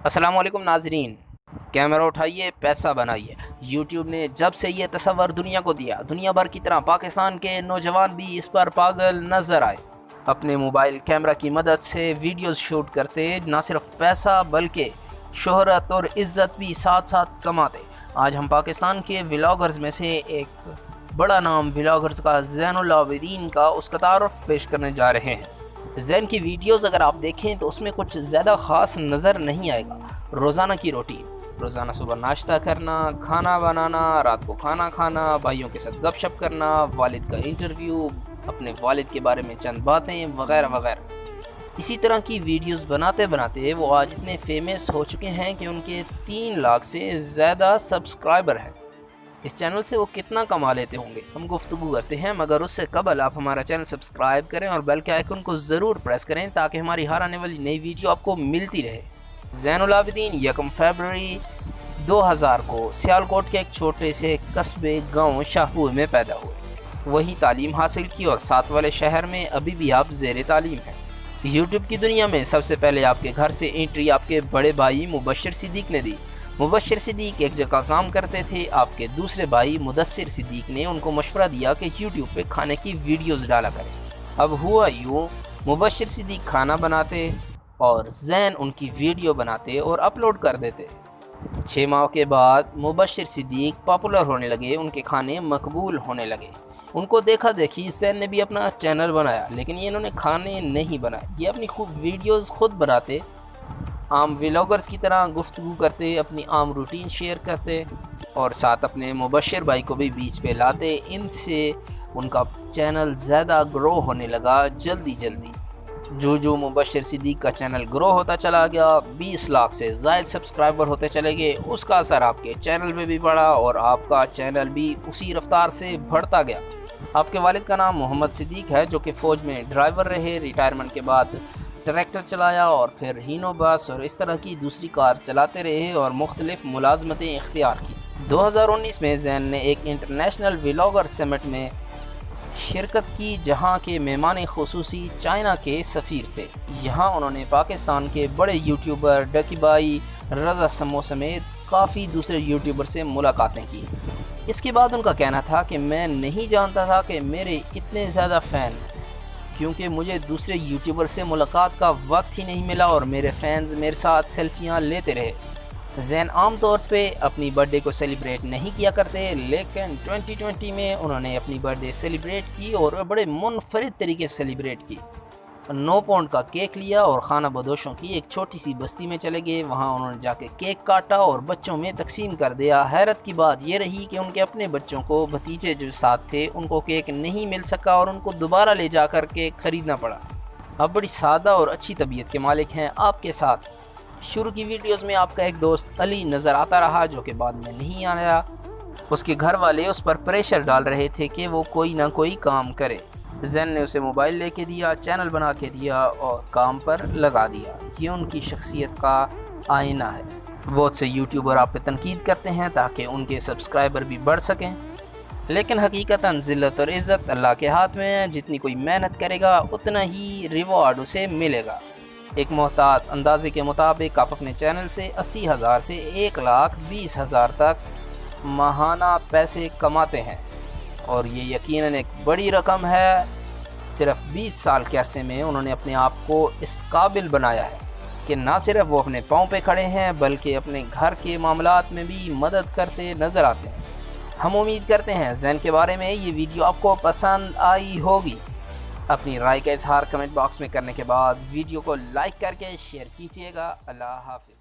السلام علیکم ناظرین، کیمرہ اٹھائیے، پیسہ بنائیے۔ یوٹیوب نے جب سے یہ تصور دنیا کو دیا، دنیا بھر کی طرح پاکستان کے نوجوان بھی اس پر پاگل نظر آئے۔ اپنے موبائل کیمرہ کی مدد سے ویڈیوز شوٹ کرتے نہ صرف پیسہ بلکہ شہرت اور عزت بھی ساتھ ساتھ کماتے۔ آج ہم پاکستان کے ولاگرز میں سے ایک بڑا نام ولاگرز کا زین العابدین کا اس کا تعارف پیش کرنے جا رہے ہیں۔ زین کی ویڈیوز اگر آپ دیکھیں تو اس میں کچھ زیادہ خاص نظر نہیں آئے گا۔ روزانہ کی روٹین، روزانہ صبح ناشتہ کرنا، کھانا بنانا، رات کو کھانا کھانا، بھائیوں کے ساتھ گپ شپ کرنا، والد کا انٹرویو، اپنے والد کے بارے میں چند باتیں وغیرہ وغیرہ۔ اسی طرح کی ویڈیوز بناتے بناتے وہ آج اتنے فیمس ہو چکے ہیں کہ ان کے 3 لاکھ سے زیادہ سبسکرائبر ہیں۔ اس چینل سے وہ کتنا کما لیتے ہوں گے ہم گفتگو کرتے ہیں، مگر اس سے قبل آپ ہمارا چینل سبسکرائب کریں اور بیل کے آئیکن کو ضرور پریس کریں تاکہ ہماری ہر آنے والی نئی ویڈیو آپ کو ملتی رہے۔ زین العابدین 1 فروری 2000 کو سیالکوٹ کے ایک چھوٹے سے قصبے گاؤں شاہپور میں پیدا ہوئے۔ وہیں تعلیم حاصل کی اور ساتھ والے شہر میں ابھی بھی آپ زیر تعلیم ہیں۔ یوٹیوب کی دنیا میں سب سے پہلے آپ کے گھر سے انٹری آپ کے بڑے بھائی مبشر صدیق نے دی۔ مبشر صدیق ایک جگہ کام کرتے تھے۔ آپ کے دوسرے بھائی مدثر صدیق نے ان کو مشورہ دیا کہ یوٹیوب پہ کھانے کی ویڈیوز ڈالا کریں۔ اب ہوا یوں، مبشر صدیق کھانا بناتے اور زین ان کی ویڈیو بناتے اور اپلوڈ کر دیتے۔ 6 ماہ کے بعد مبشر صدیق پاپولر ہونے لگے، ان کے کھانے مقبول ہونے لگے۔ ان کو دیکھا دیکھی زین نے بھی اپنا چینل بنایا، لیکن یہ انہوں نے کھانے نہیں بنائے، یہ اپنی ویڈیوز خود بناتے، عام ولاگرز کی طرح گفتگو کرتے، اپنی عام روٹین شیئر کرتے اور ساتھ اپنے مبشر بھائی کو بھی بیچ پہ لاتے۔ ان سے ان کا چینل زیادہ گرو ہونے لگا جلدی۔ جو مبشر صدیق کا چینل گرو ہوتا چلا گیا، 20 لاکھ سے زائد سبسکرائبر ہوتے چلے گئے، اس کا اثر آپ کے چینل پہ بھی پڑا اور آپ کا چینل بھی اسی رفتار سے بڑھتا گیا۔ آپ کے والد کا نام محمد صدیق ہے، جو کہ فوج میں ڈرائیور رہے۔ ریٹائرمنٹ کے بعد ٹریکٹر چلایا اور پھر ہینو بس اور اس طرح کی دوسری کار چلاتے رہے اور مختلف ملازمتیں اختیار کی۔ 2019 میں زین نے ایک انٹرنیشنل ولاگر سمٹ میں شرکت کی، جہاں کے مہمان خصوصی چائنا کے سفیر تھے۔ یہاں انہوں نے پاکستان کے بڑے یوٹیوبر ڈکی بائی، رضا سمو سمیت کافی دوسرے یوٹیوبر سے ملاقاتیں کی۔ اس کے بعد ان کا کہنا تھا کہ میں نہیں جانتا تھا کہ میرے اتنے زیادہ فین ہیں، کیونکہ مجھے دوسرے یوٹیوبر سے ملاقات کا وقت ہی نہیں ملا اور میرے فینز میرے ساتھ سیلفیاں لیتے رہے۔ زین عام طور پہ اپنی برتھ ڈے کو سیلیبریٹ نہیں کیا کرتے، لیکن 2020 میں انہوں نے اپنی برتھ ڈے سیلیبریٹ کی اور بڑے منفرد طریقے سے سیلیبریٹ کی۔ 9 پاؤنڈ کا کیک لیا اور خانہ بدوشوں کی ایک چھوٹی سی بستی میں چلے گئے۔ وہاں انہوں نے جا کے کیک کاٹا اور بچوں میں تقسیم کر دیا۔ حیرت کی بات یہ رہی کہ ان کے اپنے بچوں کو، بھتیجے جو ساتھ تھے، ان کو کیک نہیں مل سکا اور ان کو دوبارہ لے جا کر کیک خریدنا پڑا۔ اب بڑی سادہ اور اچھی طبیعت کے مالک ہیں آپ کے ساتھ۔ شروع کی ویڈیوز میں آپ کا ایک دوست علی نظر آتا رہا، جو کہ بعد میں نہیں آیا۔ اس کے گھر والے اس پر پریشر ڈال رہے تھے کہ وہ کوئی نہ کوئی کام کرے۔ زین نے اسے موبائل لے کے دیا، چینل بنا کے دیا اور کام پر لگا دیا۔ یہ ان کی شخصیت کا آئینہ ہے۔ بہت سے یوٹیوبر آپ پہ تنقید کرتے ہیں تاکہ ان کے سبسکرائبر بھی بڑھ سکیں، لیکن حقیقتاً ذلت اور عزت اللہ کے ہاتھ میں ہے۔ جتنی کوئی محنت کرے گا اتنا ہی ریوارڈ اسے ملے گا۔ ایک محتاط اندازے کے مطابق آپ اپنے چینل سے 80,000 سے 1,20,000 تک ماہانہ پیسے کماتے ہیں، اور یہ یقیناً ایک بڑی رقم ہے۔ صرف 20 سال کے عرصے میں انہوں نے اپنے آپ کو اس قابل بنایا ہے کہ نہ صرف وہ اپنے پاؤں پہ کھڑے ہیں بلکہ اپنے گھر کے معاملات میں بھی مدد کرتے نظر آتے ہیں۔ ہم امید کرتے ہیں زین کے بارے میں یہ ویڈیو آپ کو پسند آئی ہوگی۔ اپنی رائے کا اظہار کمنٹ باکس میں کرنے کے بعد ویڈیو کو لائک کر کے شیئر کیجیے گا۔ اللہ حافظ۔